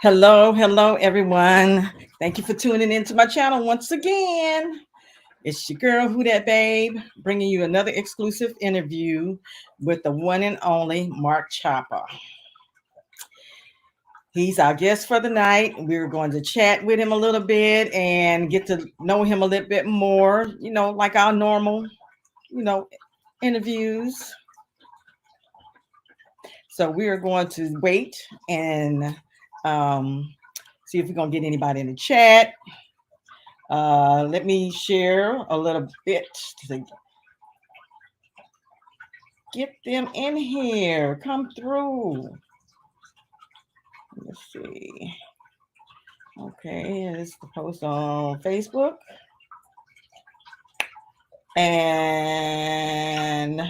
Hello, everyone. Thank you for tuning into my channel once again. It's your girl, Who Dat Babe, bringing you another exclusive interview with the one and only Mark Chopper. He's our guest for the night. We're going to chat with him a little bit and get to know him a little bit more, like our normal, you know, interviews. So we are going to wait and see if we're going to get anybody in the chat. Let me share a little bit to get them in here. Come through. Let's see. Okay, this is the post on Facebook. And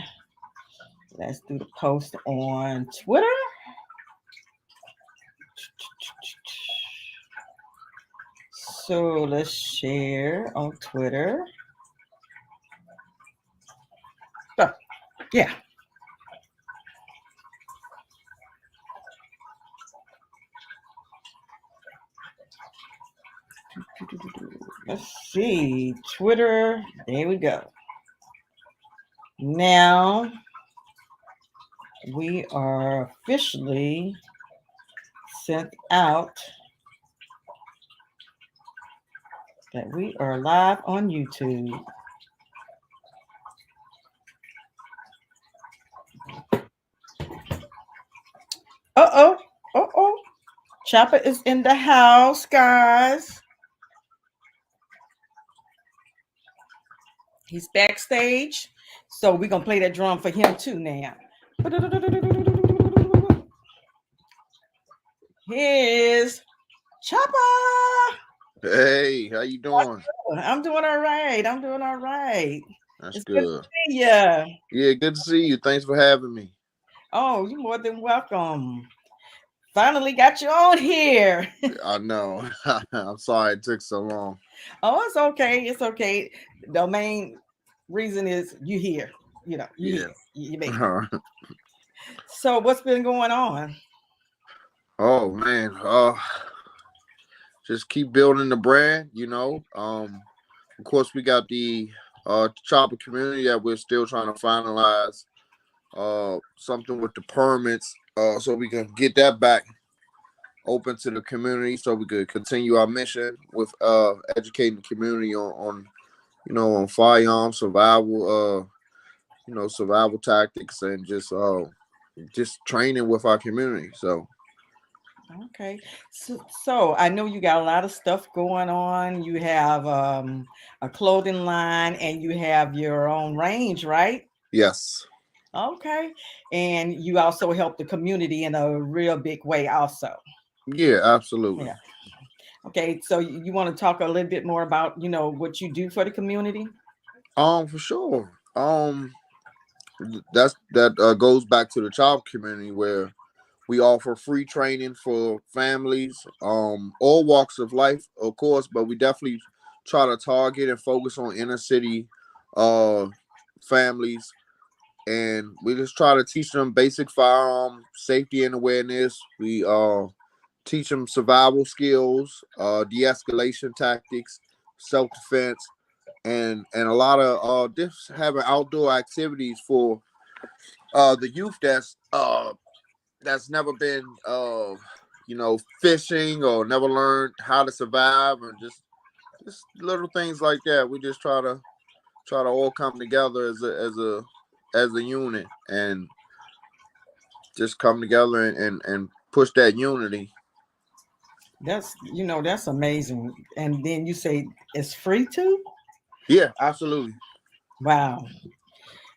let's do the post on Twitter. So let's share on Twitter. Oh, yeah. Let's see. Twitter. There we go. Now we are officially sent out that we are live on YouTube. Uh oh. Chopper is in the house, guys. He's backstage. So we're going to play that drum for him too now. Here's Chopper. Hey, how you doing? I'm doing all right. That's It's good to good. see you. Yeah, good to see you. Thanks for having me. Oh, you're more than welcome. Finally got you on here. I know. I'm sorry it took so long. Oh, it's okay. It's okay. The main reason is you here. You Yeah. here. You made it. So what's been going on? Oh man. Just keep building the brand. Of course we got the chopper community that we're still trying to finalize something with the permits so we can get that back open to the community so we could continue our mission with educating the community on firearm survival survival tactics and just training with our community. So Okay. So I know you got a lot of stuff going on. You have a clothing line and you have your own range, right? yes, Okay. And you also help the community in a real big way also. yeah, absolutely. Yeah. Okay. So you want to talk a little bit more about, what you do for the community? For sure. That goes back to the child community where we offer free training for families, all walks of life, of course, but we definitely try to target and focus on inner city uh families, and we just try to teach them basic firearm safety and awareness. We teach them survival skills, de-escalation tactics, self-defense, and a lot of just having outdoor activities for the youth that's never been fishing or never learned how to survive, and just little things like that. We just try to all come together as a unit and just come together and push that unity. That's amazing. And then you say it's free too? Yeah, absolutely. Wow.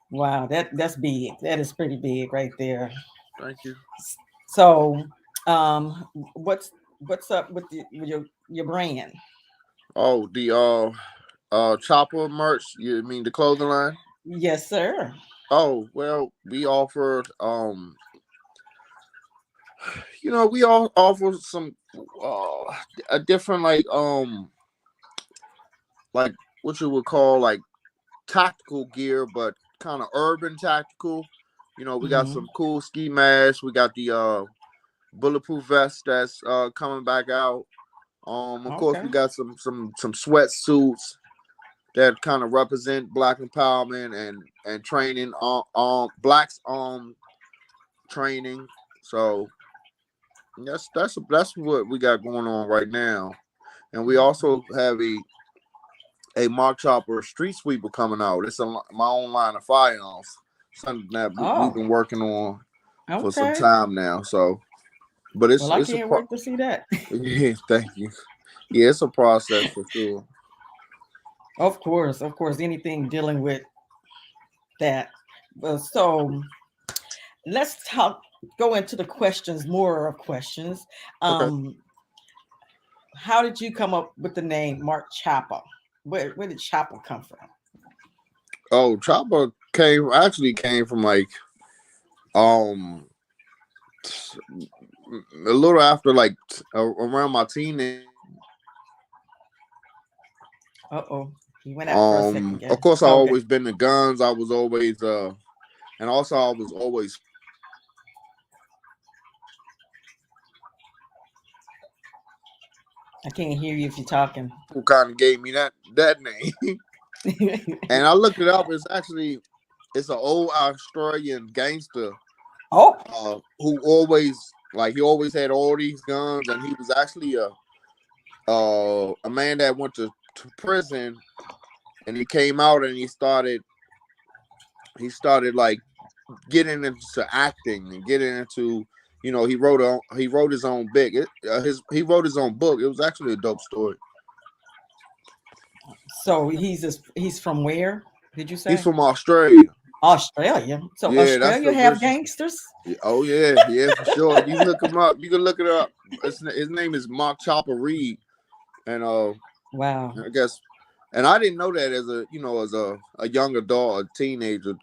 Wow, that's big. That is pretty big right there. Thank you. So, um, what's up with your brand? Oh, the chopper merch. You mean the clothing line? Yes, sir. Oh well, we offered we all offer some a different like what you would call like tactical gear, but kind of urban tactical. We got Hmm. some cool ski masks. We got the bulletproof vest that's coming back out. Of course, we Okay. got some sweatsuits that kind of represent Black empowerment and training blacks training. So that's what we got going on right now, and we also have a Mark Chopper street sweeper coming out. It's my own line of firearms, something that we've Oh, been working on for some okay. time now. So, but Well, I it's a can't wait to see that. yeah, thank you. Yeah, it's a process for sure. Of course, anything dealing with that. So let's go into the questions, more of questions. Okay. How did you come up with the name Mark Chopper? Where did Chopper come from? Oh, Chopper came from like um a little after like around my teenage. Uh-oh. He went out for a second, Of guys. course, I Okay. always been the guns. I was always and also I was always I can't hear you if you're talking. who kind of gave me that name. And I looked it up. It's an old Australian gangster Oh, who he always had all these guns, and he was actually a man that went to prison, and he came out and he started like getting into acting and getting into he wrote his own he wrote his own book. It was actually a dope story. so he's from where? Did you He's say? from Australia. Australia. So Yeah, that's Australia the have original. gangsters? Oh yeah, for sure. You look him up. You can look it up. His name is Mark Chopper Reed, and Wow. I guess, and I didn't know that as a young adult, a teenager.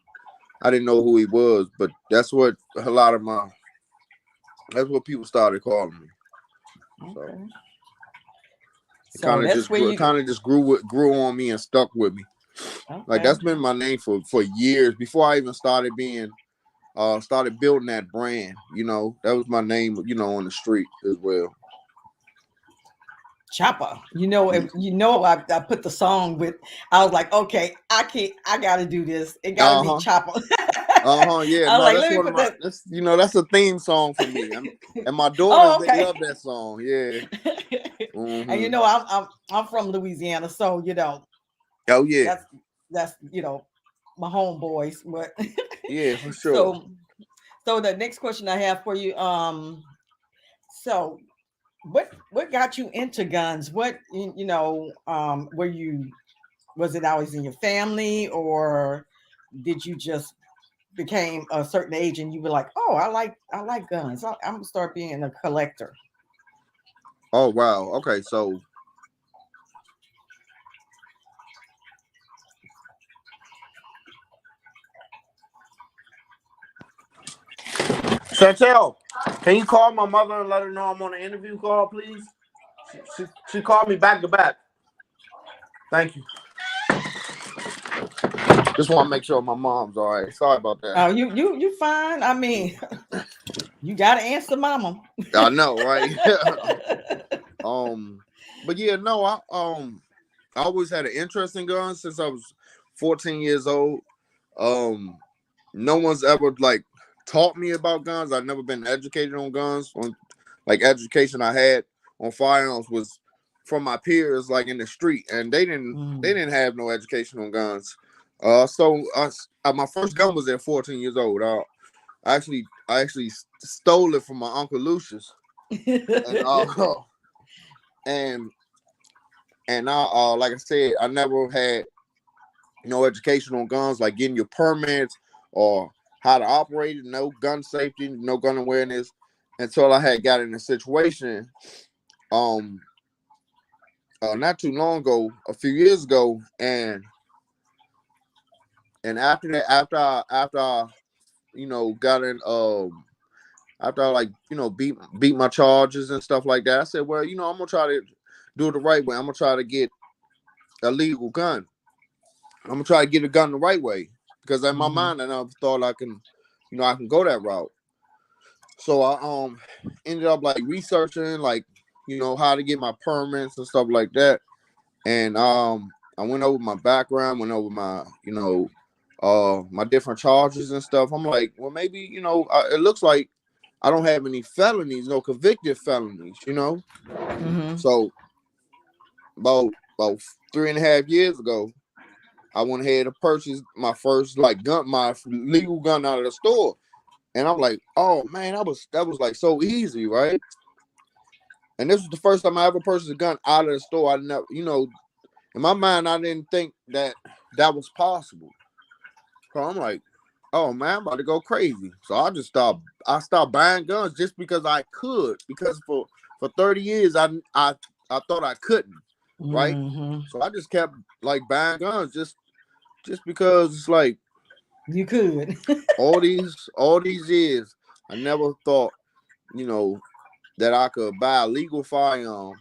I didn't know who he was, but that's what that's what people started calling me. So Okay. it So that's where you kind of just grew on me and stuck with me. Like okay. that's been my name for years before I even started building that brand. That was my name, on the street as well. Chopper. I put the song with I was like, okay, I gotta do this. It gotta be Uh-huh. Chopper. Yeah. I was No, like, that's let me one of put my that. that's a theme song for me. And my daughters, Oh, they okay. love that song. Yeah. And Mm-hmm. I'm from Louisiana, so Oh yeah. that's my homeboys. But Yeah, for sure. so the next question I have for you, so what got you into guns? What were you was it always in your family, or did you just became a certain age and you were like, oh, I like guns. I'm gonna start being a collector. Oh wow. Okay, so Chantel, can you call my mother and let her know I'm on an interview call, please? She called me back to back. Thank you. Just want to make sure my mom's all right. Sorry about that. Oh, you fine. I mean, you gotta answer mama. I know, right? But yeah, no, I always had an interest in guns since I was 14 years old. No one's ever like taught me about guns. I've never been educated on guns. Like education I had on firearms was from my peers, like in the street, and they didn't have no education on guns. So my first gun was at 14 years old. I actually stole it from my uncle Lucius, and and I like I said, I never had no education on guns, like getting your permits or how to operate it, no gun safety, no gun awareness, until I had got in a situation not too long ago, a few years ago, and after that, after I got in after I beat my charges and stuff like that, I said, well, I'm gonna try to do it the right way. I'm gonna try to get a legal gun. I'm gonna try to get a gun the right way, because in my mind I never thought I can go that route. So I ended up like researching like, you know, how to get my permits and stuff like that. And I went over my background, went over my, you know, my different charges and stuff. I'm like, well, maybe, you know, it looks like I don't have any felonies, no convicted felonies, you know. Mm-hmm. So about 3.5 years ago, I went ahead and purchased my first like gun, my legal gun out of the store. And I'm like, oh man, that was like so easy, right? And this was the first time I ever purchased a gun out of the store. I never, you know, in my mind, I didn't think that that was possible. So I'm like, oh man, I'm about to go crazy. So I stopped buying guns just because I could. Because for 30 years I thought I couldn't, right? Mm-hmm. So I just kept like buying guns just because it's like You could. all these years I never thought, you know, that I could buy a legal firearm.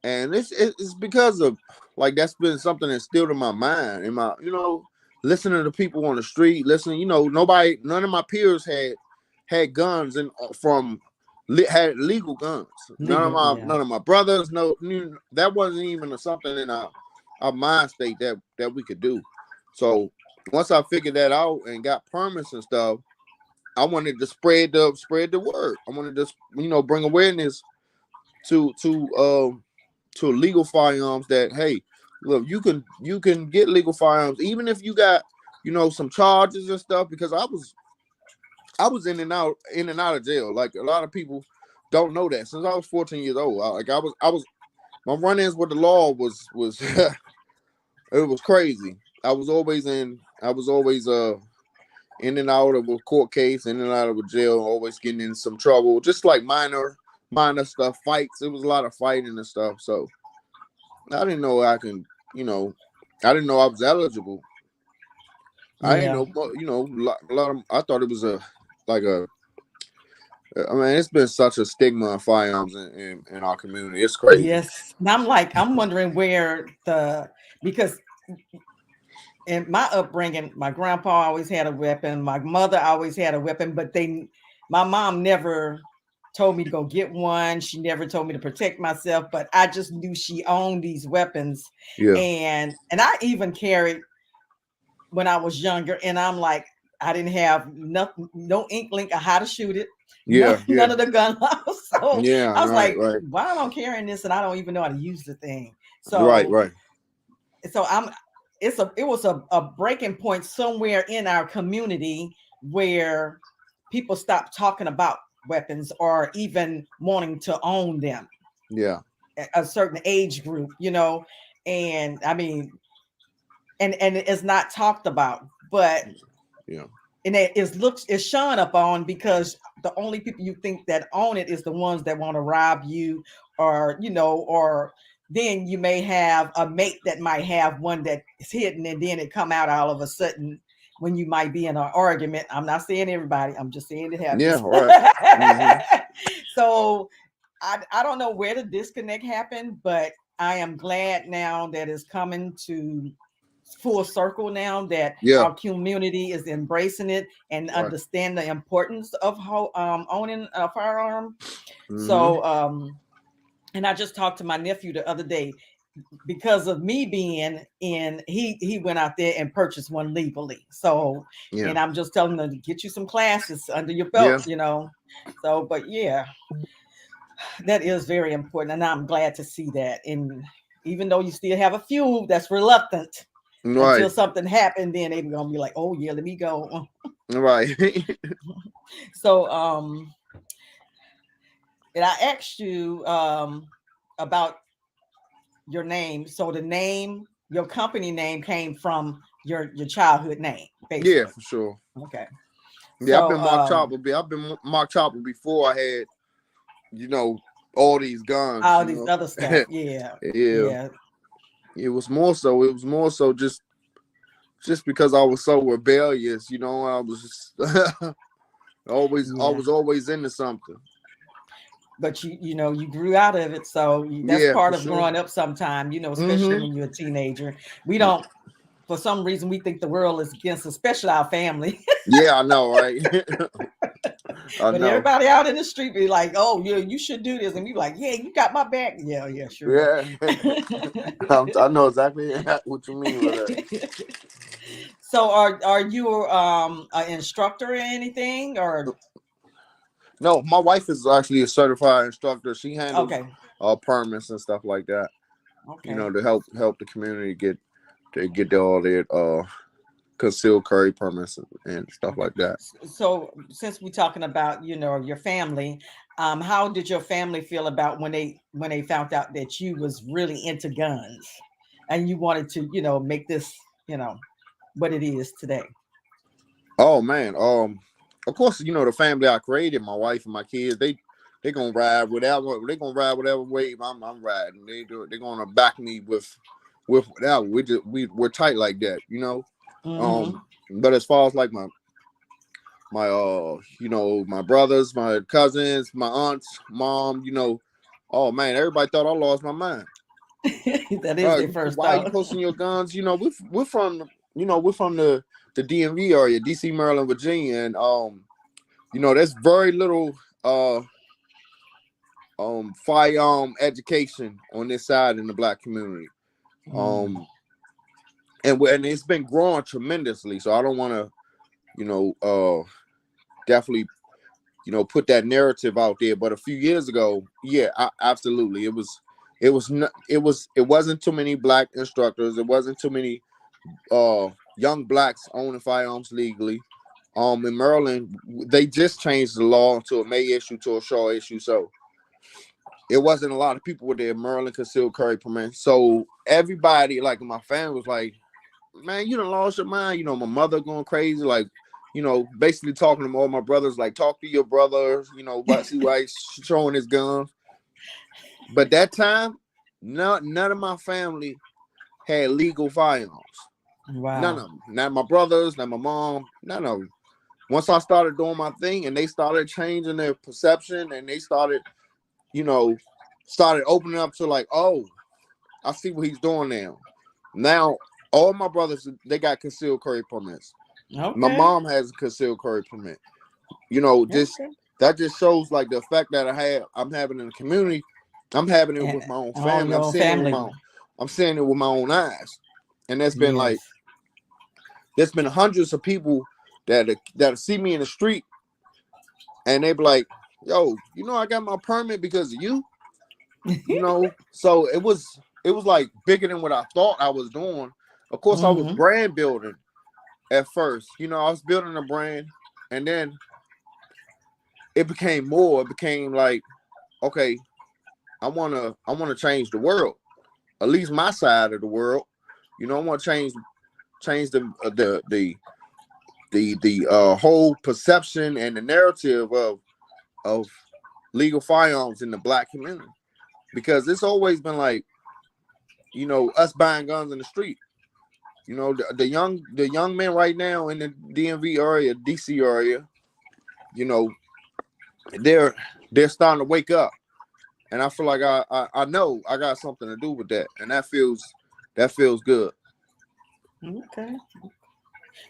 And it's because of like that's been something instilled in my mind, in my, you know, listening to people on the street, listening, you know, none of my peers had guns and had legal guns. Legal, yeah. None of my brothers, that wasn't even something in our mind state that we could do. So once I figured that out and got permits and stuff, I wanted to spread the word. I wanted to, you know, bring awareness to legal firearms that, hey, look, you can get legal firearms even if you got, you know, some charges and stuff. Because I was in and out of jail. Like a lot of people don't know that. Since I was 14 years old, I was my run-ins with the law was it was crazy. I was always in and out of a court case, in and out of a jail, always getting in some trouble, just like minor stuff, fights. It was a lot of fighting and stuff. So I didn't know I can, you know, I didn't know I was eligible. I didn't know, you know, a lot of, I thought it was I mean, it's been such a stigma of firearms in our community. It's crazy. Yes. And I'm wondering where because in my upbringing, my grandpa always had a weapon. My mother always had a weapon, but my mom never told me to go get one. She never told me to protect myself, but I just knew she owned these weapons. Yeah. And I even carried when I was younger, and I'm like, I didn't have no inkling of how to shoot it. Yeah. None of the gun laws. So Yeah. I was right, like, right. why am I carrying this and I don't even know how to use the thing? So Right. So it was a breaking point somewhere in our community where people stopped talking about weapons or even wanting to own them. Yeah. A certain age group, you know, and I mean, and it's not talked about, but yeah, and it's shone upon because the only people you think that own it is the ones that want to rob you, or you know, or then you may have a mate that might have one that is hidden, and then it come out all of a sudden when you might be in an argument. I'm not saying everybody, I'm just saying it happens. Yeah, right. Mm-hmm. So I don't know where the disconnect happened, but I am glad now that it's coming to full circle now, that our community is embracing it and understand the importance of owning a firearm. Mm-hmm. So and I just talked to my nephew the other day, because of me being in, he went out there and purchased one legally. So and I'm just telling them to get you some classes under your belt, you know. So but yeah, that is very important, and I'm glad to see that. And even though you still have a few that's reluctant, until something happened, then they're gonna be like, oh yeah, let me go. Right. So and I asked you about your name. So the name, your company name, came from your childhood name, basically. Yeah, for sure. Okay. Yeah, so, I've been Mark Chopper before I had, you know, all these guns, all these other stuff. Yeah. It was more so just because I was so rebellious, you know. I was just I was always into something. But you know, you grew out of it, so that's part of growing up. Sometime, you know, especially when you're a teenager, we don't. For some reason, we think the world is against, especially our family. Yeah, I know, right? I But know. everybody out in the street be like, "Oh, yeah, you should do this," and be like, "Yeah, you got my back." Yeah, yeah, sure. Yeah, I know exactly what you mean with that. So, are you an instructor or anything, or No, my wife is actually a certified instructor. She handles okay, permits and stuff like that. You okay? know, to help the community get all their concealed carry permits and stuff Okay. like that. So since we're talking about, your family, how did your family feel about when they found out that you was really into guns and you wanted to, make this, what it is today? Oh man, of course, the family I created, my wife and my kids, they gonna ride whatever wave I'm riding. They're gonna back me with whatever. We're tight like that. Mm-hmm. But as far as like my my brothers, my cousins, my aunts, mom, oh man, everybody thought I lost my mind. That is their first Why are you thought. posting your guns? We're from the DMV area, DC, Maryland, Virginia, and there's very little firearm education on this side in the black community. Mm. And it's been growing tremendously. So I don't want to, definitely, put that narrative out there. But a few years ago, yeah, absolutely, it wasn't too many black instructors. It wasn't too many young blacks owning firearms legally. In Maryland, they just changed the law to a May issue to a Shaw issue, so it wasn't a lot of people with their Maryland concealed carry permit. So everybody, like my family, was like, "Man, you done lost your mind." My mother going crazy, like, basically talking to all my brothers, like, talk to your brothers, see why he's showing his guns. But that time, none of my family had legal firearms. None Wow. of them. Not my brothers, not my mom, none of them. Once I started doing my thing and they started changing their perception and they started opening up to like, oh, I see what he's doing now. Now, all my brothers, they got concealed carry permits. My Okay. mom has a concealed carry permit. Just Okay. that just shows like the effect that I'm having in the community. I'm having it And with my own all family. your own family. I'm seeing it with my own eyes. And Yes. there's been hundreds of people that see me in the street and they be like, yo, I got my permit because of you. So it was like bigger than what I thought I was doing. Of course, I was Mm-hmm. brand building at first. I was building a brand, and then it became more. It became like, okay, I wanna change the world, at least my side of the world. I want to change the whole perception and the narrative of legal firearms in the black community, because it's always been like, us buying guns in the street. The young men right now in the DMV area, DC area, you know, they're starting to wake up, and I feel like I know I got something to do with that, and that feels good. Okay.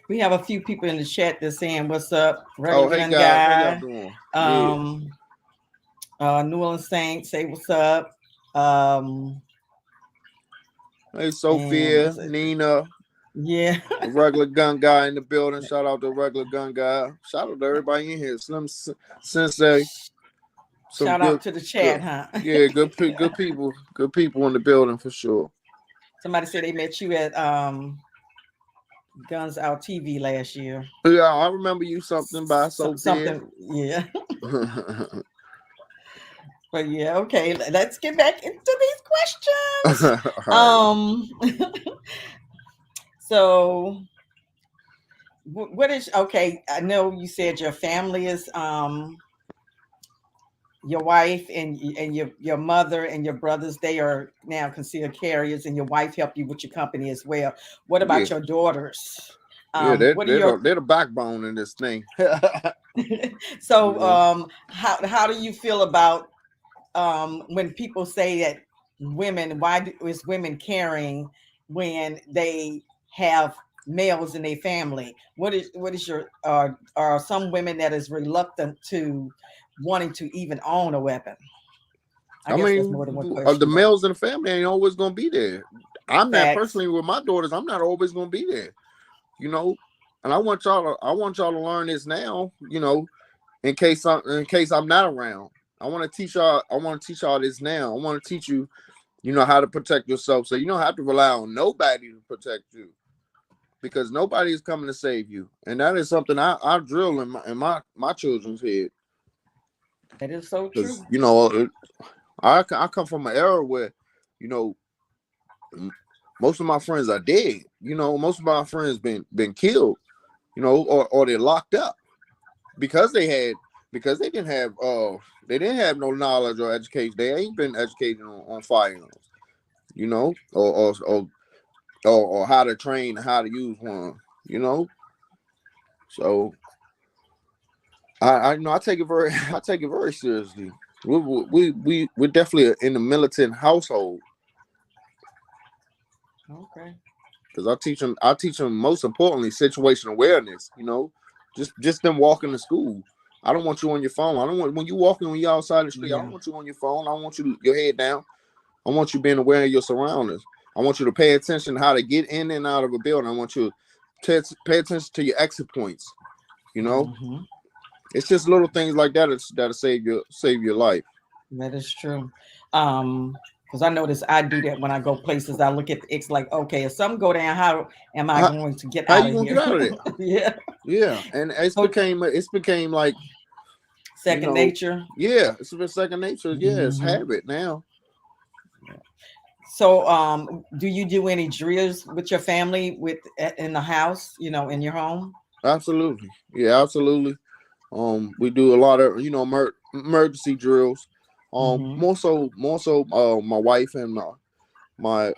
We have a few people in the chat that's saying, "What's up, regular Oh, hey gun guys, how y'all guy?" doing? Yeah, Um, New Orleans Saints say, "What's up?" Um, hey and Sophia, Nina, yeah, the regular gun guy in the building. Shout out to regular gun guy. Shout out to everybody in here. Slim Sensei, some shout out good, to the good, chat, huh? yeah, good people in the building for sure. Somebody said they met you at Guns Out TV last year. Yeah, I remember you something by Sophia. Something, yeah. But yeah, okay. Let's get back into these questions. All right. So what is okay? I know you said your family is your wife and your mother and your brothers. They are now considered carriers, and your wife helped you with your company as well. What Yeah, about your daughters? yeah, What are your they're the backbone in this thing. you so know. how do you feel about when people say that is women carrying when they have males in their family, what is your are some women that is reluctant to wanting to even own a weapon? I I guess that's mean, more than one the question, but males in the family ain't always gonna be there. I'm not facts. personally with my daughters. I'm not always gonna be there. You know, and I want y'all to learn this now. You know, in case I'm not around. I want to teach y'all this now. I want to teach you, you know, how to protect yourself. So you don't have to rely on nobody to protect you because nobody is coming to save you. And that is something I drill in my children's head. That is so Because, true. you know, I come from an era where, you know, most of my friends are dead. You know, most of my friends been killed, you know, or they're locked up because they didn't have they didn't have no knowledge or education. They ain't been educated on firearms, you know, or how to train, how to use one, you know. So I you know I take it very I take it very seriously. We're definitely in the militant household Okay. because I teach them most importantly situation awareness. You know, just them walking to school. I don't want you on your phone. I don't want when you walking when you're outside the street. I don't Yeah. want you on your phone. I want you your head down. I want you being aware of your surroundings. I want you to pay attention to how to get in and out of a building. I want you to pay attention to your exit points. You know, Hmm. it's just little things like that that'll save your life. That is true. Because I notice I do that when I go places. I look at the X like, okay, if something go down, how am I How, going to get how out you of gonna get here? out of there? Yeah. Yeah, and So it's became like you second know, nature. yeah, it's been second nature. Yeah, it's Hmm. habit now. So, do you do any drills with your family in the house? In your home? Absolutely, yeah, absolutely. We do a lot of emergency drills. Hmm. More so, my wife and my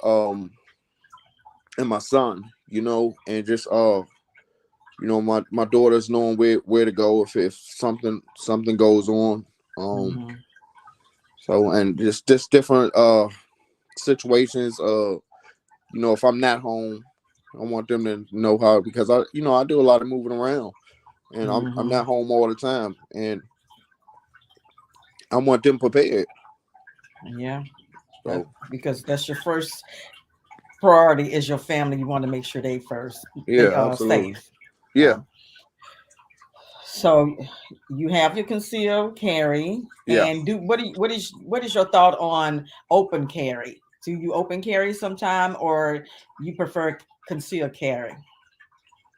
my son. You know, and just my daughter's knowing where to go if something goes on. Um, Hmm. so and just different situations. If I'm not home, I want them to know how because I do a lot of moving around and I'm Hmm. not home all the time and I want them prepared. Yeah, So because that's your first priority is your family. You want to make sure they yeah, are absolutely. safe. Yeah, So you have your concealed carry, yeah. and what is your thought on open carry? Do you open carry sometime, or you prefer concealed carry?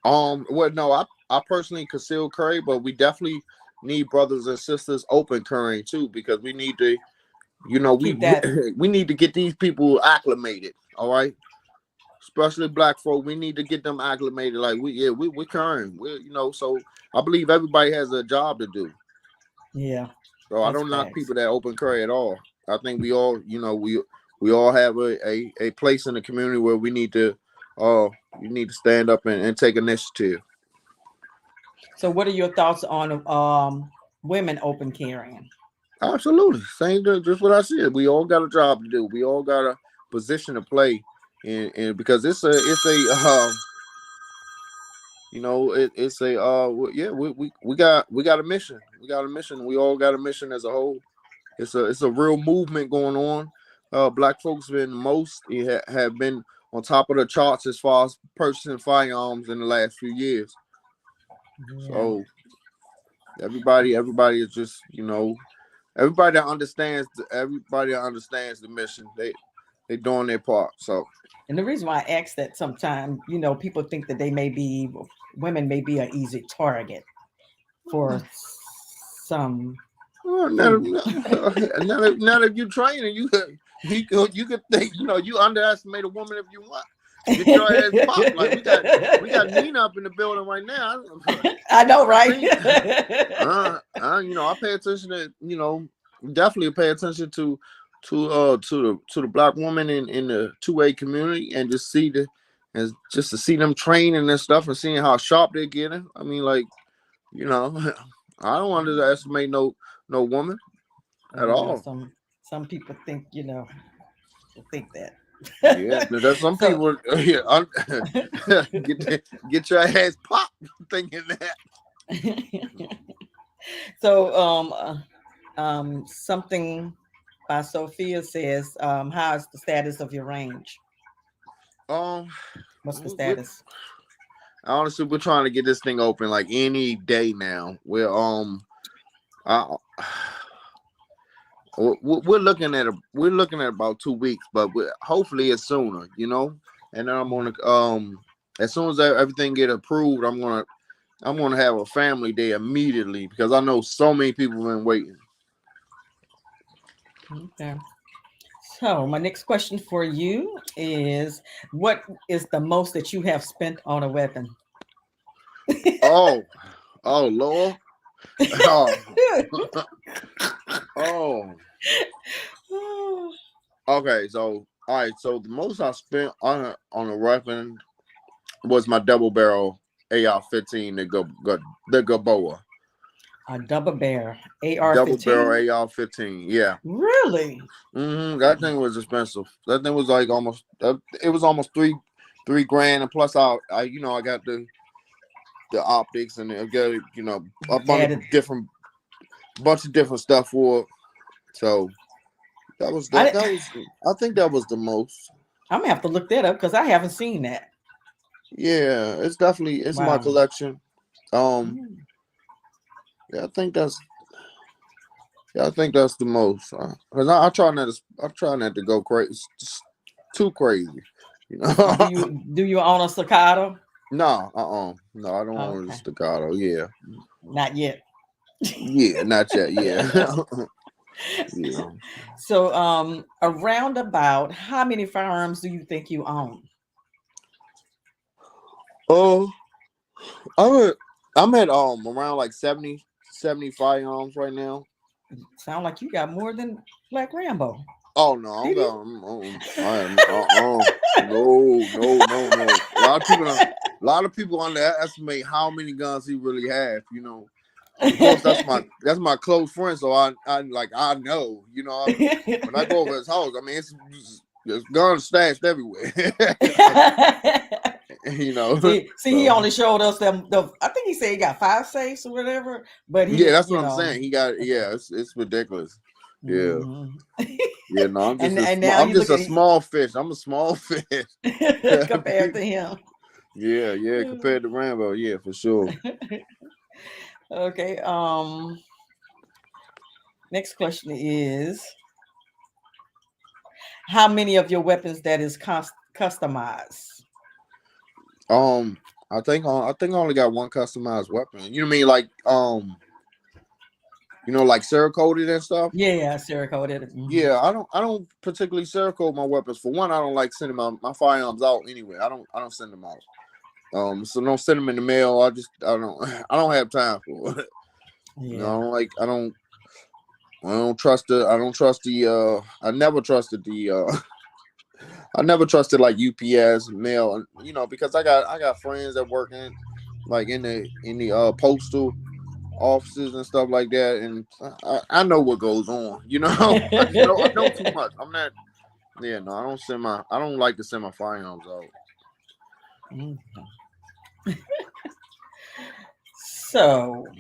Well, no, I personally conceal curry, but we definitely need brothers and sisters open curry too because we need to, we Keep that. we need to get these people acclimated. All right, especially black folk, we need to get them acclimated. Like we're current. So I believe everybody has a job to do. Yeah, So I that's don't knock facts. people that open curry at all. I think we all, we all have a place in the community where we need to you need to stand up and take initiative. So what are your thoughts on women open carrying? Absolutely. Just what I said. We all got a job to do. We all got a position to play and because it's a yeah, we got a mission. We got a mission. We all got a mission as a whole. It's a real movement going on. Black folks have been on top of the charts as far as purchasing firearms in the last few years. Yeah. So everybody is just everybody that understands the mission. They doing their part. So And the reason why I ask that sometimes, people think that women may be an easy target for some food. Not if you training you could think you underestimate a woman if you want. Get your ass popped. Like we got Nina up in the building right now. I know, I right? think I pay attention to definitely pay attention to the black woman in the 2A community and just to see them training and stuff and seeing how sharp they're getting. I mean, like, you know, I don't underestimate no woman But at all. some people think that. Yeah, there's some So, people. Yeah, get your ass popped thinking that. so something by Sophia says, how is the status of your range? Um, What's the we status? honestly we're trying to get this thing open like any day now. I, we're looking at about 2 weeks, but hopefully it's sooner. And then I'm gonna as soon as everything get approved, I'm gonna have a family day immediately because I know so many people have been waiting. Okay. So my next question for you is, what is the most that you have spent on a weapon? Oh, oh Lord. Oh, oh. Okay, so all right, so the most I spent on a weapon was my double barrel AR-15, the Gaboa. A double bear Double AR-15. barrel AR-15. Yeah. Really? That thing was expensive. That thing was like almost it was almost three grand, and plus I got the optics and I got a Added. bunch of different stuff for it. So I, that was I think that was the most. I'm gonna have to look that up because I haven't seen that. Yeah, it's my Wow. collection. Um, Mm. yeah, I think that's the most. Cause I try not to go crazy, too crazy. Do you own a staccato? No, no, I don't want a Okay, staccato. Yeah, not yet. yeah, not yet. Yeah, yeah. So, around about how many firearms do you think you own? Oh, I'm at I'm at around like 70 firearms right now. Sound like you got more than Black Rambo. Oh no, I'm Did you? going. I am. No, no, no, no. A lot of people underestimate how many guns he really have. Of course, that's my close friend, so I know. When I go over his house, I mean it's guns stashed everywhere. See, he So only showed us them. I think he said he got 5 safes or whatever, but yeah, he, that's what I'm saying. He got it's ridiculous. Yeah, Mhm. yeah. No, and now I'm you just look a at small fish. I'm a small fish. compared to him. Yeah, yeah. Compared to Rambo, yeah, for sure. Okay. Next question is, how many of your weapons that is customized? Um, I think I only got one customized weapon. You know what I mean? Like Cerakoted and stuff. Yeah, Sarah coded. Yeah, I don't particularly Cerakote my weapons. For one, I don't like sending my firearms out anyway. I don't send them out. So don't send them in the mail. I don't have time for it. Yeah. I don't trust I never trusted I never trusted like UPS mail, because I got friends that work like in the postal offices and stuff like that, and I know what goes on. I know too much. I'm not. Yeah, no, I don't like to send my firearms out. Mhm. So,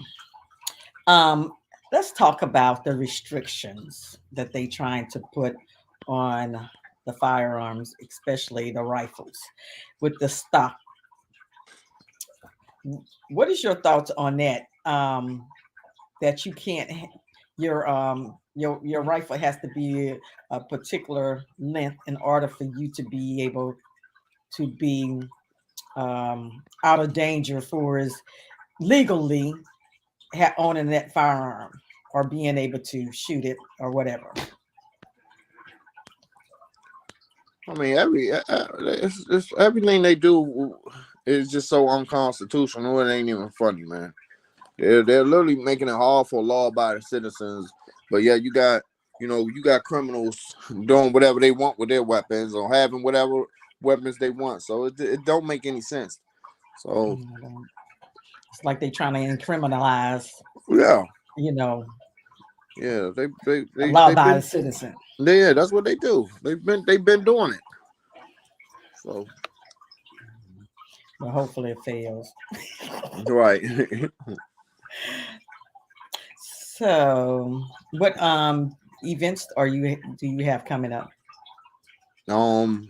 um, let's talk about the restrictions that they trying to put on the firearms, especially the rifles, with the stock. What is your thoughts on that? That you can't your rifle has to be a particular length in order for you to be able to be out of danger for is legally owning that firearm or being able to shoot it or whatever. I mean, it's everything they do is just so unconstitutional. It ain't even funny, man. They're literally making it hard for law-abiding citizens. But yeah, you got criminals doing whatever they want with their weapons or having whatever weapons they want. So it don't make any sense. So It's like they trying to criminalize, yeah, you know, yeah, a law they've abiding been citizen. yeah, that's what they do. They've been doing it. So Well, hopefully it fails. right. So, what events do you have coming up? um,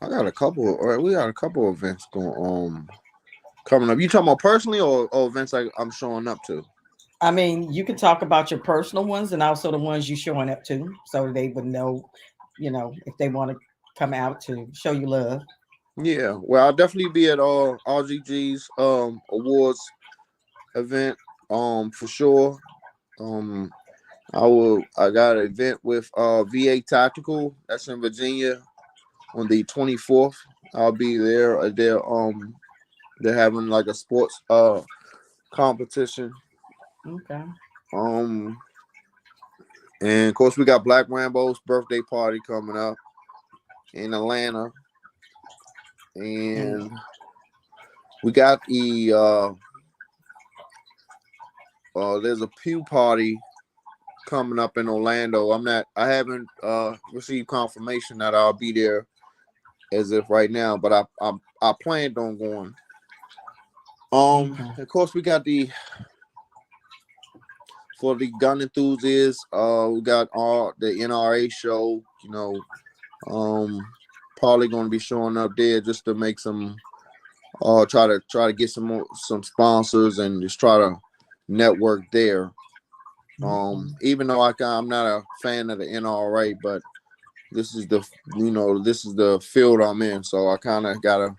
I got a couple. Or we got a couple of events going coming up. You talking about personally or events I'm showing up to? I mean, you can talk about your personal ones and also the ones you showing up to, so they would know, if they want to come out to show you love. Yeah. Well, I'll definitely be at RGG's awards event for sure. Um, I got an event with VA Tactical. That's in Virginia on the 24th. I'll be there. They're having like a sports competition. Okay. Um and of course we got Black Rambo's birthday party coming up in Atlanta. And And we got there's a pew party coming up in Orlando. I haven't received confirmation that I'll be there as if right now, but I planned on going. okay. Of course we got for the gun enthusiasts, we got all the NRA show, probably gonna be showing up there just to make some try to get some sponsors and just try to network there. Okay. Even though I'm not a fan of the NRA, but this is the field I'm in, so I kind of gotta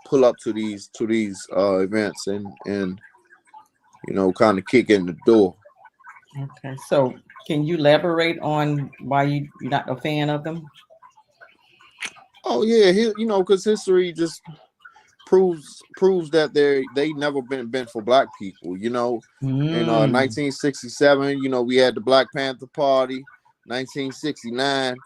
pull up to these events and kind of kick in the door. Okay. So, can you elaborate on why you're not a fan of them? Oh yeah, because history just proves that they never been for black people. In Mm. 1967, we had the Black Panther Party. 1969,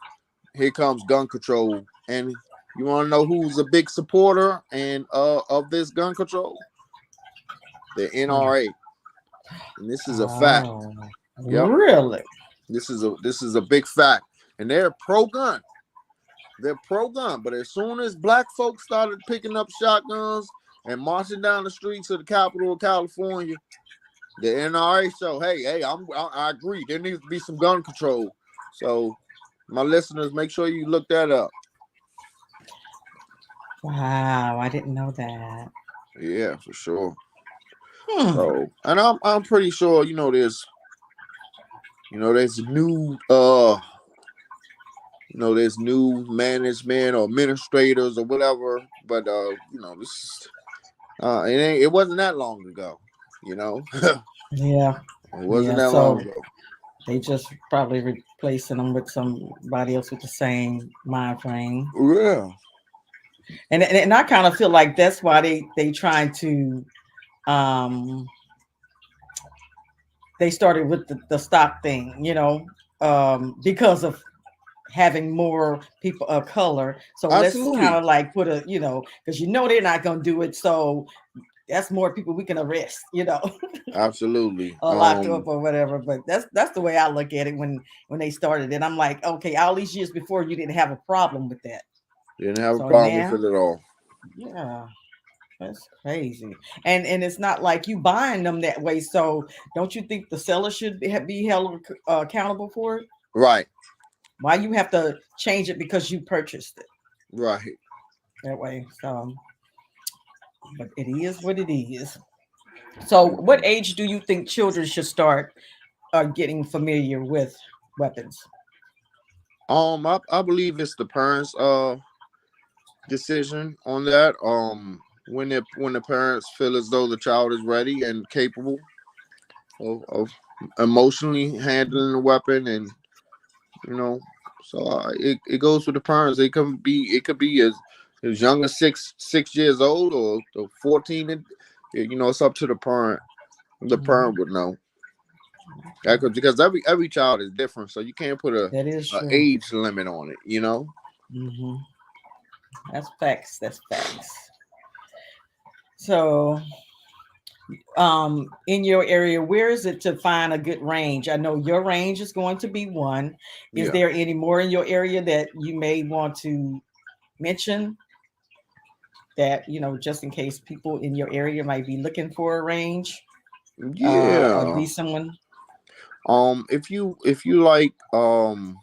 here comes gun control, and you want to know who's a big supporter and of this gun control? The NRA, and this is a fact. Oh, Yep, really? this is a big fact, and they're pro gun. They're pro gun, but as soon as black folks started picking up shotguns and marching down the streets of the capital of California, the NRA show, hey, I agree. There needs to be some gun control. So, my listeners, make sure you look that up. Wow, I didn't know that. Yeah, for sure. Hmm. So, and I'm pretty sure there's new management or administrators or whatever, but this it wasn't that long ago. It Yeah. wasn't Yeah. that long So ago. they just probably replacing them with somebody else with the same mind frame. Yeah. And I kind of feel like that's why they trying to um they started with the stock thing, because of having more people of color. So let's kind Absolutely. of like put because they're not gonna do it. So that's more people we can arrest, Absolutely. or lock up or whatever. But that's the way I look at it when they started it. I'm like, okay, all these years before you didn't have a problem with that. Didn't have a So problem with now, it at all. yeah, that's crazy. And it's not like you buying them that way. So don't you think the seller should be held accountable for it? Right. Why you have to change it because you purchased it Right. that way? So, but it is what it is. So, what age do you think children should start getting familiar with weapons? I believe it's the parents' decision on that. When the parents feel as though the child is ready and capable of emotionally handling the weapon, and you know, so it goes with the parents. It could be as young as 6 years old or 14. It's up to the parent. The Mhm. parent would know. Because every child is different, so you can't put That is a true. age limit on it. Hmm. That's facts. That's facts. So, in your area, where is it to find a good range? I know your range is going to be one. Is Yeah. there any more in your area that you may want to mention, that, just in case people in your area might be looking for a range, or Yeah. be someone? If you like, you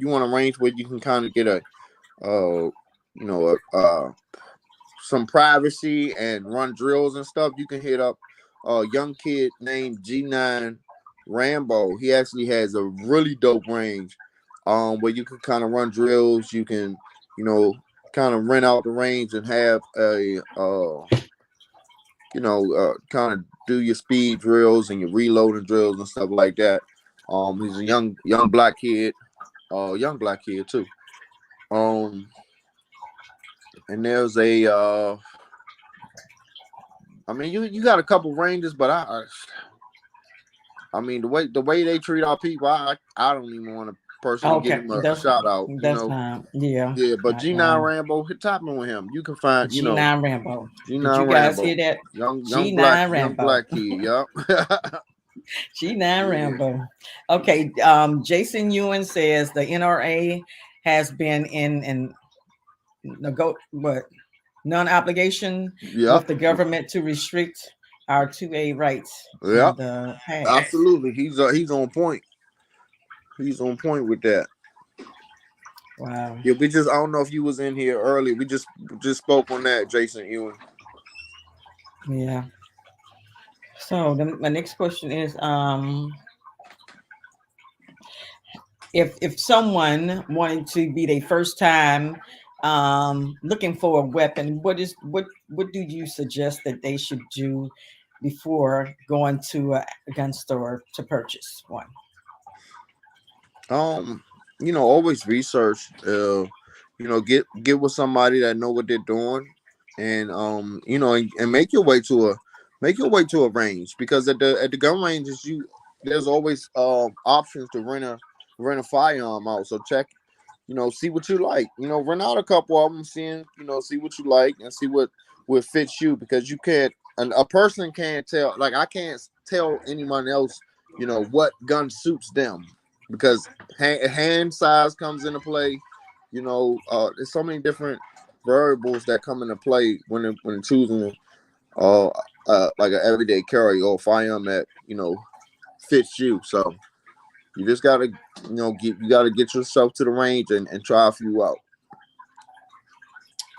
want a range where you can kind of get a you know some privacy and run drills and stuff, you can hit up a young kid named G9 Rambo. He actually has a really dope range, where you can kind of run drills. You can, you know, kind of rent out the range and have a, kind of do your speed drills and your reloading drills and stuff like that. He's a young black kid too. Um, and there's I mean, you got a couple ranges, but I mean, the way they treat our people, I don't even want to personally give Okay, him a shout out. that's fine. Yeah, Yeah. But G9 um, Rambo, hit tapping with him. You can find, G9 Rambo. Did you G9 guys hear Rambo, that? black G9 young Rambo. black kid. Yup. G9 Yeah. Rambo. Okay, Jason Ewan says the NRA has been in what non-obligation with Yep. the government to restrict our 2A rights in Yep. the past. Absolutely. He's on point. He's on point with that. Wow. Yeah, I don't know if you was in here early. We just spoke on that, Jason Ewan. Yeah. So my next question is, if someone wanted to be their first time looking for a weapon, what do you suggest that they should do before going to a gun store to purchase one? Um, always research. Get with somebody that know what they're doing, and and make your way to a range, because at the gun ranges there's always options to rent a firearm out. So check, see what you like. Rent out a couple of them, see what you like and see what fits you, because you can't. A person can't tell. Like, I can't tell anyone else, what gun suits them, because hand size comes into play. There's so many different variables that come into play when choosing uh, like an everyday carry or firearm that fits you. So you just gotta get yourself to the range and try a few out.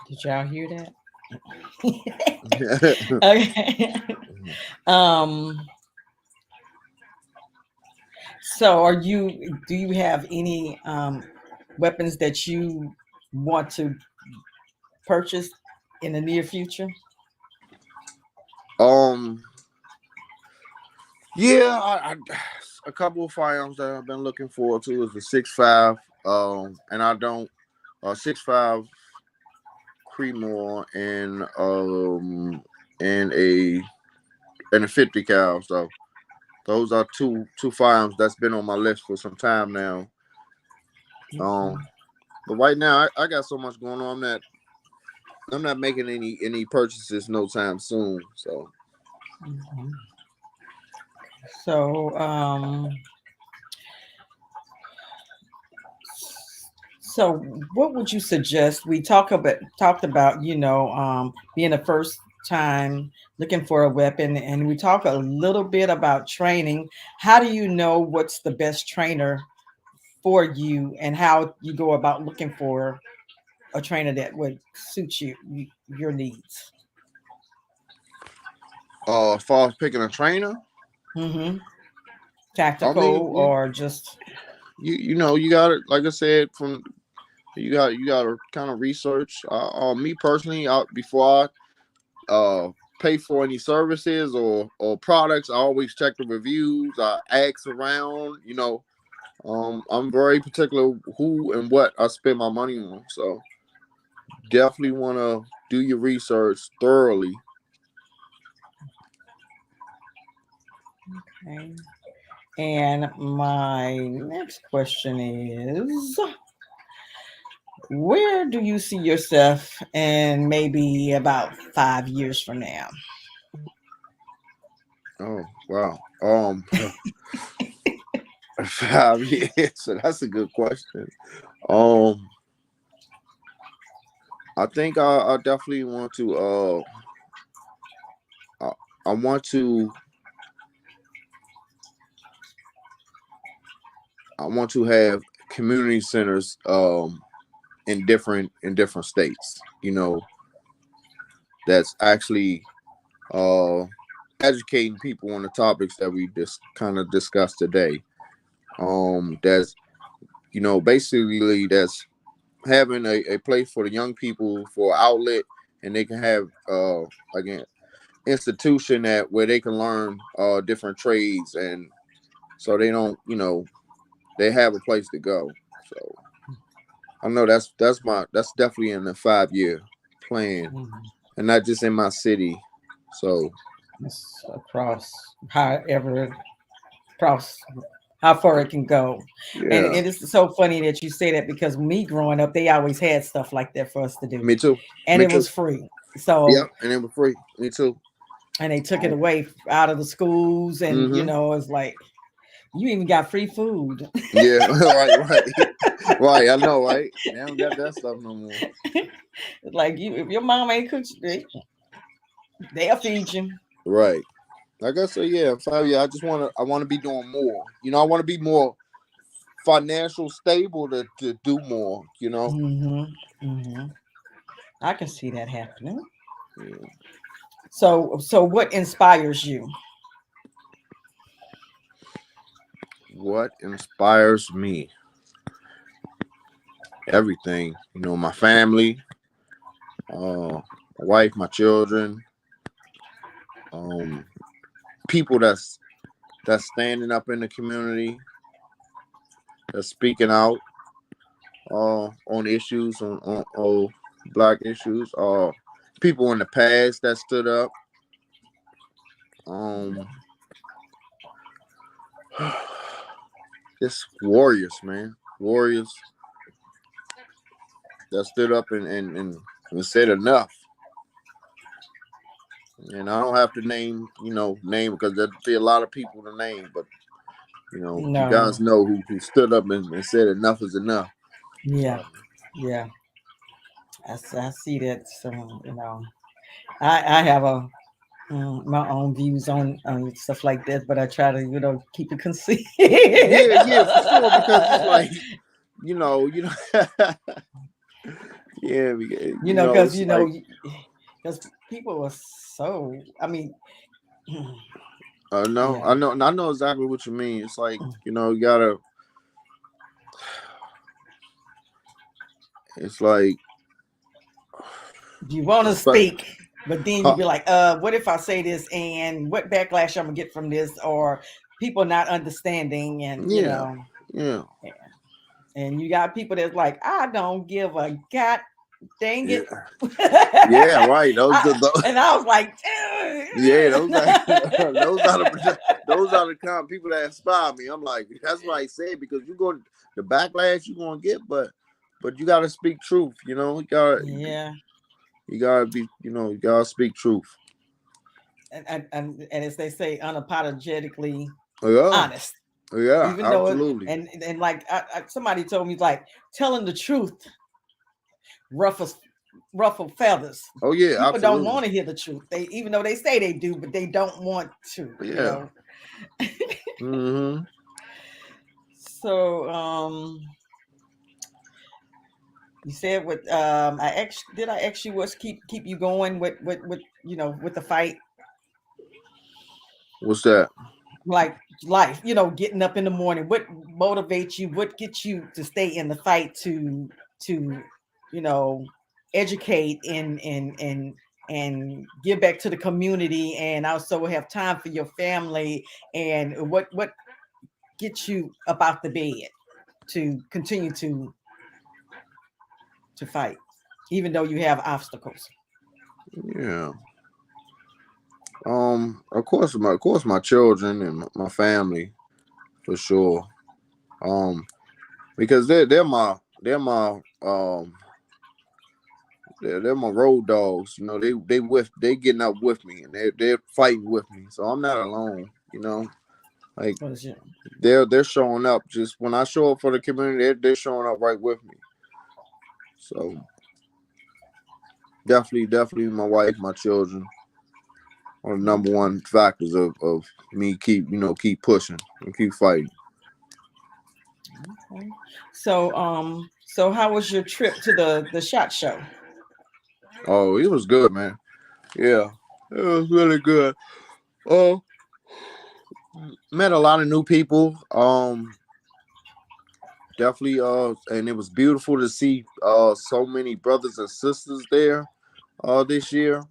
Did y'all hear that? Okay. um so do you have any weapons that you want to purchase in the near future? um, yeah, a couple of firearms that I've been looking forward to is the 6.5, and I don't 6.5 Creedmoor and a 50 cal. So those are two firearms that's been on my list for some time now. Um, but right now I got so much going on that I'm not making any purchases no time soon. So Mhm. So, so what would you suggest? We talked about, being the first time looking for a weapon, and we talk a little bit about training. How do you know what's the best trainer for you, and how you go about looking for a trainer that would suit your needs? as far as picking a trainer, Mm-hmm. I Tactical mean, or just. you got it. Like I said, from you got to kind of research. Me personally, before I pay for any services or products, I always check the reviews. I ask around. I'm very particular who and what I spend my money on. So definitely want to do your research thoroughly. Okay. And my next question is, where do you see yourself in maybe about 5 years from now? Oh wow. 5 years. So that's a good question. Um, I think I definitely want to. I, I want to. I want to have community centers. In different states. That's actually uh educating people on the topics that we just kind of discussed today. That's basically that's having a place for the young people for outlet, and they can have again institution that where they can learn different trades, and so they don't they have a place to go. So I know that's definitely in the 5 year plan, Mhm. and not just in my city. So It's across however across how far it can go. And yeah, it is so funny that you say that because me growing up, they always had stuff like that for us to do, me too, and me it too. was free. Yeah, So, and it was free. Me too. and they took it away out of the schools, and Mm-hmm. it's like you even got free food. Yeah, right, right, right. I know, right? They don't got that stuff no more. Like you, if your mom ain't cooked, they'll feed you. Right. Like I said, yeah, 5 years. I want to be doing more. I want to be more financial stable to do more. Hmm. Hmm. I can see that happening. Yeah. So what inspires you? What inspires me? Everything. My family, my wife, my children, um, people that's standing up in the community, that's speaking out on issues on black issues, people in the past that stood up. Um, it's warriors, man, warriors that stood up and said enough. And I don't have to name because there'd be a lot of people to name, but you No. guys know who stood up and said enough is enough. Yeah. Um, Yeah. I see that. So I have my own views on stuff like that, but I try to keep it concealed. yeah, yeah, for sure, because it's like you know, yeah, Because it's like because people are so. I mean, no, yeah. I know exactly what you mean. It's like you gotta. It's like, You want to but speak, but then you huh, be like, what if I say this, and what backlash I'm gonna get from this, or people not understanding, and yeah, yeah, and you got people that's like, I don't give a god dang it. yeah, yeah, right. And I was like, Yeah, those are those are the kind of people that inspire me. I'm like, that's what I say, because you're going the backlash you're gonna get, but you gotta speak truth. yeah. You gotta be you gotta speak truth. And as they say, unapologetically Yeah, honest, yeah, even though absolutely. and like somebody told me, like, telling the truth ruffles ruffle feathers. Oh yeah, People don't absolutely. want to hear the truth. They, even though they say they do, but they don't want to. Yeah. Mm-hmm. So you said what I ask you what's keep you going with with the fight, What's that? like life, getting up in the morning, what motivates you, what gets you to stay in the fight, to you know educate and give back to the community, and also have time for your family, and what gets you about the bed to continue to fight even though you have obstacles. Yeah. Of course my children and my family, for sure. Um, because they're my They're my road dogs. You know, they getting up with me, and they're fighting with me. So I'm not alone. You know, like Was you? they're showing up. Just when I show up for the community, they're showing up right with me. So definitely my wife, my children are the number one factors of me keep pushing and keep fighting. Okay. So how was your trip to the SHOT Show? Oh, it was good, man. Yeah, it was really good. Oh, met a lot of new people. Definitely. And it was beautiful to see so many brothers and sisters there this year.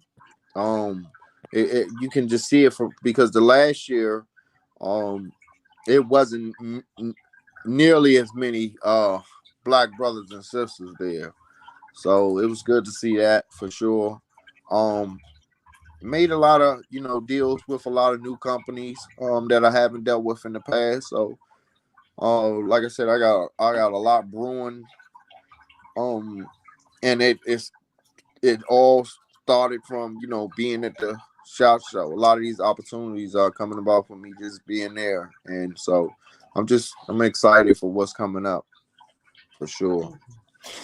Um, you can just see it from because the last year, um, it wasn't nearly as many black brothers and sisters there. So it was good to see that for sure. Um, Made a lot of deals with a lot of new companies that I haven't dealt with in the past. So like I said, I got a lot brewing. Um, and it all started from being at the SHOT Show. A lot of these opportunities are coming about for me just being there, and so I'm excited for what's coming up for sure.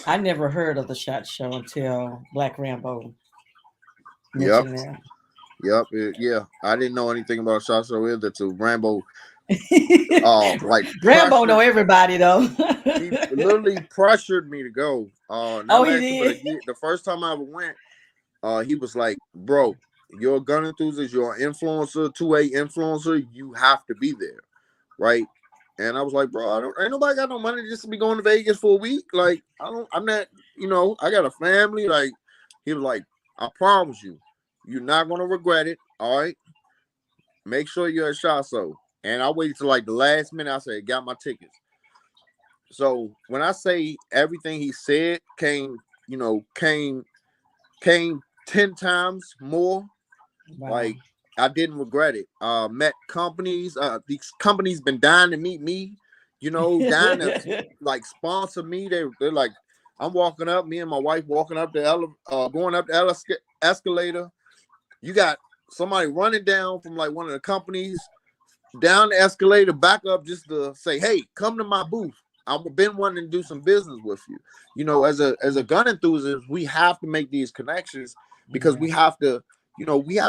I never heard of the SHOT Show until Black Rambo Yep, mentioned that. yeah. I didn't know anything about SHOT Show either. To Rambo, like Rambo know pressured. everybody though. He literally pressured me to go. Oh, Not he last year, but did. the first time I ever went, he was like, "Bro, you're a gun enthusiast. You're an influencer, 2A influencer. You have to be there, right?" And I was like, "Bro, ain't nobody got no money just to be going to Vegas for a week. Like, I'm not. I got a family. Like." He was like, "I promise you, you're not gonna regret it. All right. Make sure you're at SHOT Show." And I waited till like the last minute. I said, "Got my tickets." So when I say everything he said came 10 times more, Wow. like I didn't regret it. Met companies. These companies been dying to meet me. Dying to like sponsor me. They're like, I'm walking up. Me and my wife walking up going up the escalator. You got somebody running down from like one of the companies down the escalator, back up just to say, "Hey, come to my booth. I've been wanting to do some business with you." As a gun enthusiast, we have to make these connections because Yeah. we have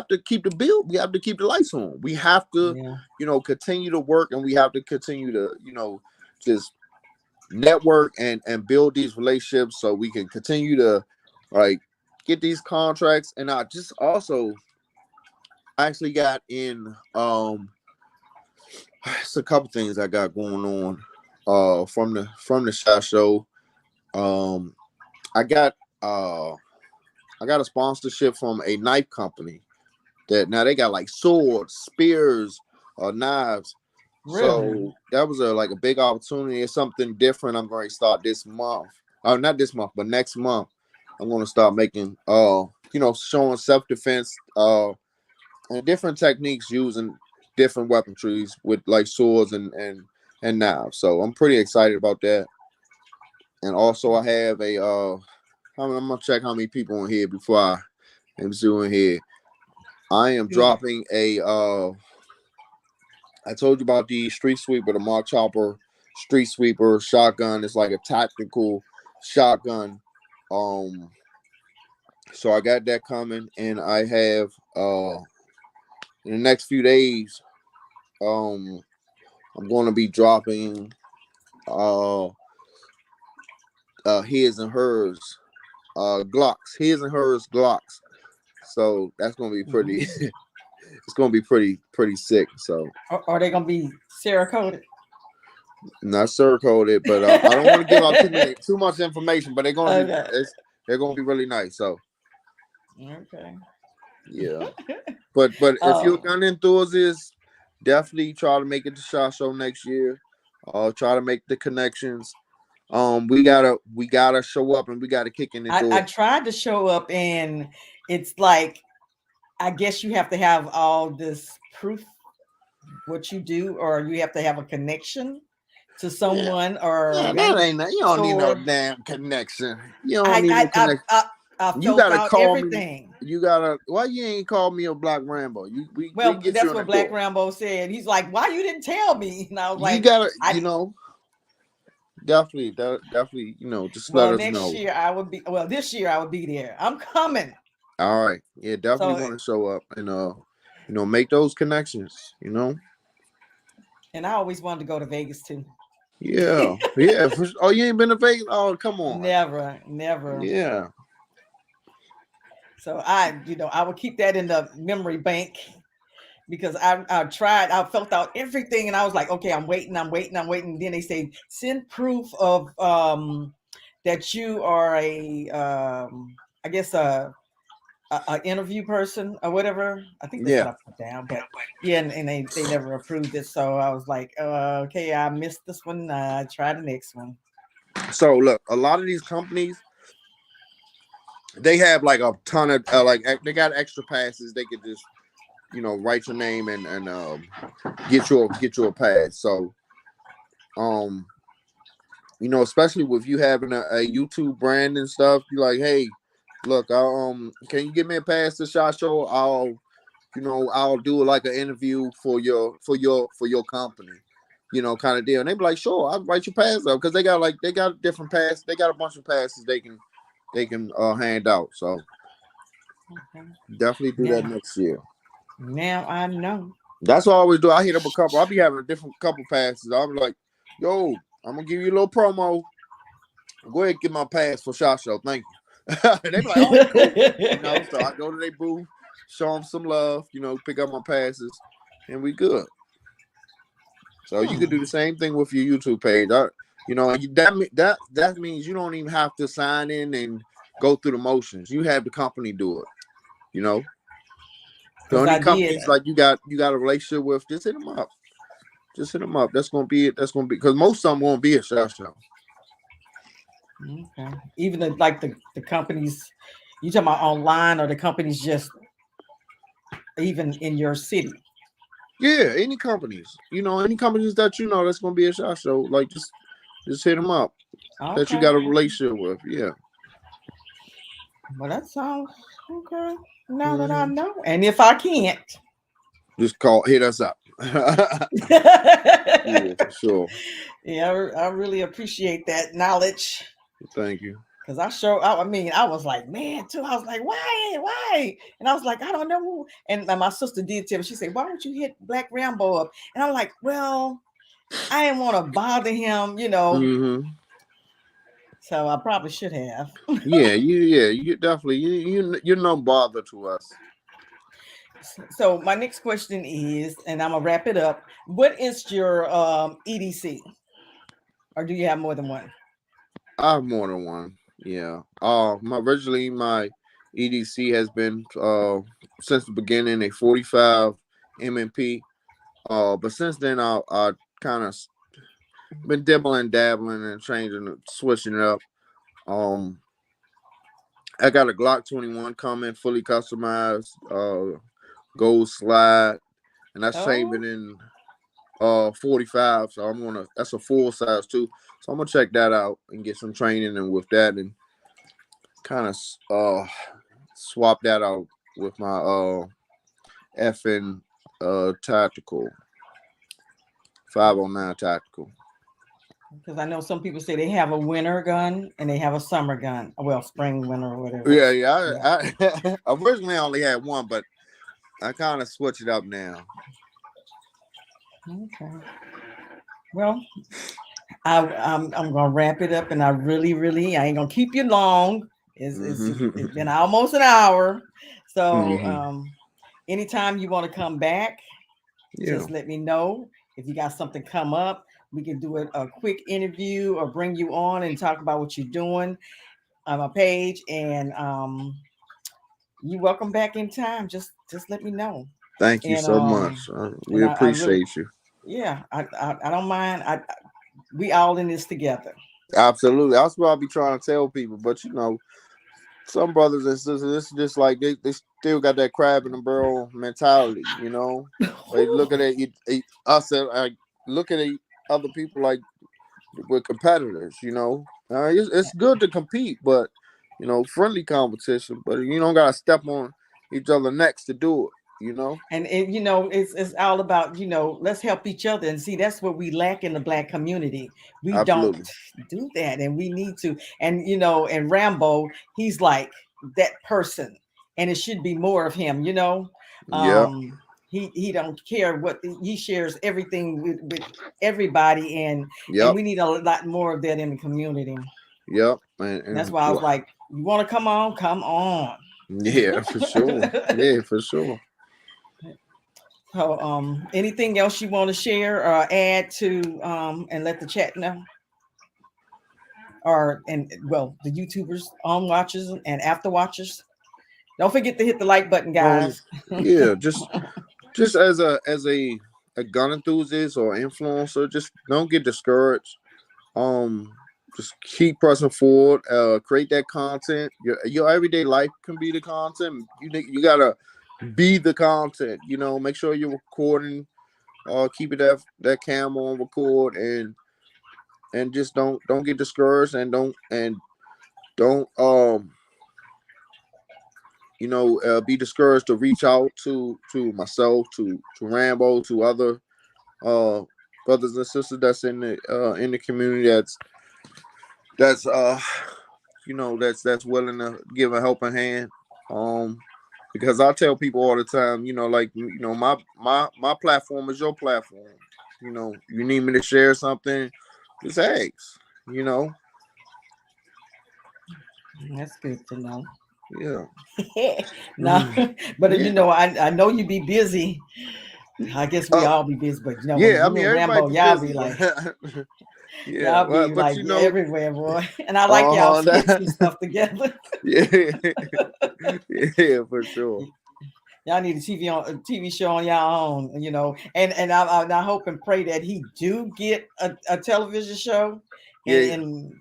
to keep the bill. We have to keep the lights on. We have to, Yeah. continue to work, and we have to continue to, just network and build these relationships so we can continue to like get these contracts. And I just also actually got in it's a couple things I got going on from the SHOT Show. Um I got a sponsorship from a knife company that now they got like swords, spears, knives. Really? So that was like a big opportunity. It's something different. I'm going to start this month. Not this month, but next month. I'm going to start making showing self-defense and different techniques using different weaponries with like swords and knives. So I'm pretty excited about that. And also I have I'm gonna check how many people on here before I am doing here. I am dropping I told you about the Street Sweeper, the Mark Chopper Street Sweeper shotgun. It's like a tactical shotgun. So I got that coming, and I have in the next few days, I'm going to be dropping his and hers Glocks, his and hers Glocks. So that's going to be pretty. It's going to be pretty sick. So Are they gonna be Sarah coded? not Sir coded, but I don't want to give out too much information. But they're going to Okay. be they're going to be really nice. So Okay. yeah, but if you're a Oh, gun enthusiast, definitely try to make it to SHOT Show next year. Try to make the connections. We gotta show up and we gotta kick in the I door. tried to show up, and it's like I guess you have to have all this proof what you do, or you have to have a connection to Yeah, someone, or yeah, gun that ain't that. You don't need no store. damn connection. You don't I need I no I connection. I You felt gotta out call me. everything. You gotta. Why you ain't call me a Black Rambo? We Well, get that's you in the what Black door. Rambo said. He's like, "Why you didn't tell me?" And I was You like, gotta. "I You know. Definitely. You know, just let well us next know. year I would be well this year I would be there. I'm coming." All right. Yeah, definitely So want to show up and make those connections. and I always wanted to go to Vegas too. Yeah. Yeah. Oh, you ain't been to Vegas? Oh, come on. Never. Yeah. So I would keep that in the memory bank because I tried, I felt out everything, and I was like, okay, I'm waiting. Then they say send proof of that you are I guess a interview person or whatever. I think that's Yeah. what I put down, but yeah, and they never approved it. So I was like, okay, I missed this one. Try the next one. So look, a lot of these companies, they have like a ton of they got extra passes. They could just write your name and get you a pass. So especially with you having a YouTube brand and stuff, you're like, hey, look, can you give me a pass to SHOT Show? I'll do like an interview for your company, kind of deal. And they be like, sure, I'll write your pass up because they got different pass. They got a bunch of passes they can hand out. So Okay. definitely do that next year. Now I know. That's what I always do. I hit up a couple. I'll be having a different couple passes. I'll be like, yo, I'm gonna give you a little promo. Go ahead and get my pass for SHOT Show. Thank you. They be like, oh, cool. So I go to their booth, show them some love, pick up my passes, and we good. So you could do the same thing with your YouTube page. That means you don't even have to sign in and go through the motions. You have the company do it. The only companies like you got a relationship with, just hit them up. That's gonna be it. That's gonna be because most of them won't be a SHOT Show. Okay. Even the companies you talking about online, or the companies just even in your city? Yeah, any companies. Any companies that that's gonna be a SHOT Show. Like just hit them up. Okay. That you got a relationship with. Yeah. Well, that sounds okay. Now that I know, and if I can't, just hit us up. Yeah, for sure. Yeah, I really appreciate that knowledge. Thank you. Because I was like, man, too. I was like, why? And I was like, I don't know who. And my sister did tell me. She said, why don't you hit Black Rambo up? And I'm like, well, I didn't want to bother him, Mm-hmm. So I probably should have. you definitely you're no bother to us. So my next question is, and I'm gonna wrap it up. What is your EDC, or do you have more than one? I have more than one. Yeah. My EDC has been since the beginning a 45 MMP. But since then I kind of been dabbling and switching it up. I got a Glock 21 coming, fully customized, gold slide, and that's saving in 45. So that's a full size too. So I'm gonna check that out and get some training and with that and kind of swap that out with my FN tactical 509 tactical. Because I know some people say they have a winter gun and they have a summer gun. Well, spring, winter, or whatever. Yeah. I originally only had one, but I kind of switch it up now. Okay. Well, I'm gonna wrap it up, and I really I ain't gonna keep you long. It's been almost an hour, so anytime you want to come back, just let me know. If you got something come up, we can do a quick interview or bring you on and talk about what you're doing on my page. And you're welcome back in time. Just let me know. Thank you so much. We appreciate you. Yeah, I don't mind. We all in this together. Absolutely. That's what I'll be trying to tell people. But some brothers and sisters, it's just like they still got that crab in the barrel mentality. They look at us like look at other people like we're competitors. It's good to compete, but friendly competition, but you don't gotta step on each other necks to do it. And it's all about, let's help each other. And see, that's what we lack in the Black community. We don't Absolutely. do that, and we need to. And and Rambo, he's like that person, and it should be more of him. Yep. He don't care what he shares everything with everybody, and Yep. we need a lot more of that in the community. Yep. That's And why I was like, you want to come on, come on. yeah, for sure. Yeah, for sure. So, anything else you want to share or add to, and let the chat know, the YouTubers, on watchers and after watchers. Don't forget to hit the like button, guys. Yeah, just as a gun enthusiast or influencer, just don't get discouraged. Just keep pressing forward. Create that content. Your everyday life can be the content. You gotta be the content. Make sure you're recording. Keep it that camera on record, and just don't get discouraged, and don't be discouraged to reach out to myself, to Rambo, to other brothers and sisters that's in the community, that's that's willing to give a helping hand. Because I tell people all the time, my platform is your platform. You need me to share something, just ask. That's good to know. Yeah. No, but Yeah. I know you be busy. I guess we Uh, all be busy, but when yeah. I you mean, and everybody Rambo, be busy, yeah. y'all be But like everywhere, boy. And I like y'all skits and stuff together. yeah, yeah, for sure. Y'all need a TV show on y'all own, And I hope and pray that he do get a television show, Yeah, and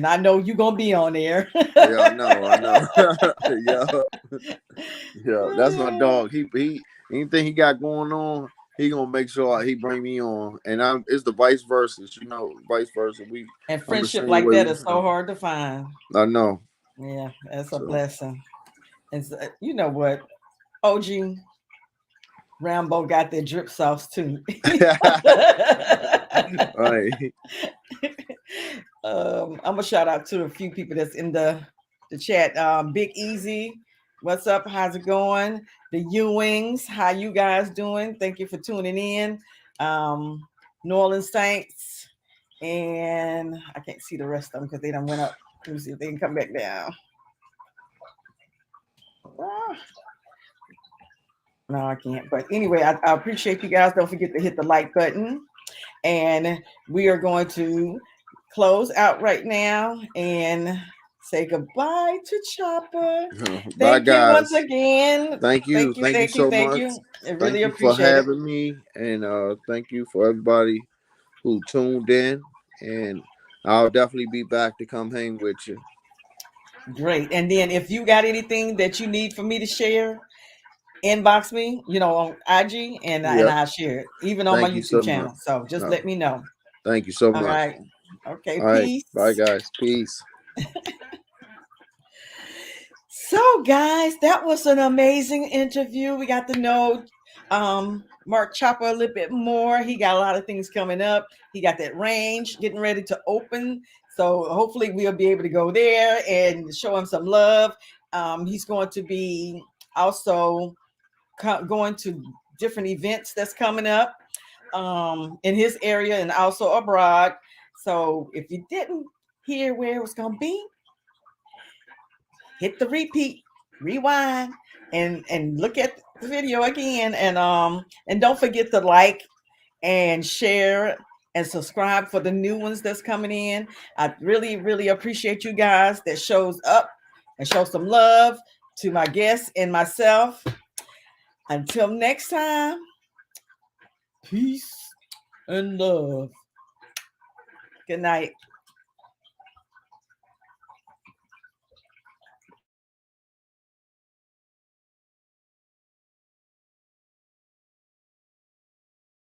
I know you're gonna be on there. yeah. I know. Yeah, yeah. That's my dog. He anything he got going on, he gonna make sure he bring me on, and it's the vice versa. Vice versa. We And on the friendship same like way. that is so hard to find. I know. Yeah, that's a So. blessing. And so, you know what? OG Rambo got their drip sauce too. Right. I'm gonna shout out to a few people that's in the chat. Big Easy, what's up? How's it going? The Ewings, how you guys doing? Thank you for tuning in. New Orleans Saints, and I can't see the rest of them because they done went up. Let me see if they can come back down. No, I can't. But anyway, I appreciate you guys. Don't forget to hit the like button. And we are going to close out right now and say goodbye to Chopper. Bye, Thank you once guys. again. Thank you. Thank you, Thank you thank you, so thank much. you. I Thank really you for appreciate it. having me, and thank you for everybody who tuned in. And I'll definitely be back to come hang with you. Great. And then if you got anything that you need for me to share, inbox me, on IG, and Yep. I'll share it, even on my Thank you so YouTube much. channel. So just No, let me know. thank you so All much. right. Okay. All right. Peace. Bye, guys. Peace. So, guys, that was an amazing interview. We got to know Mark Chopper a little bit more. He got a lot of things coming up. He got that range getting ready to open. So hopefully we'll be able to go there and show him some love. He's going to be also going to different events that's coming up in his area and also abroad. So if you didn't hear where it was going to be, hit the rewind, and look at the video again, and don't forget to like and share and subscribe for the new ones that's coming in. I really, really appreciate you guys that shows up and show some love to my guests and myself. Until next time, peace and love. Good night.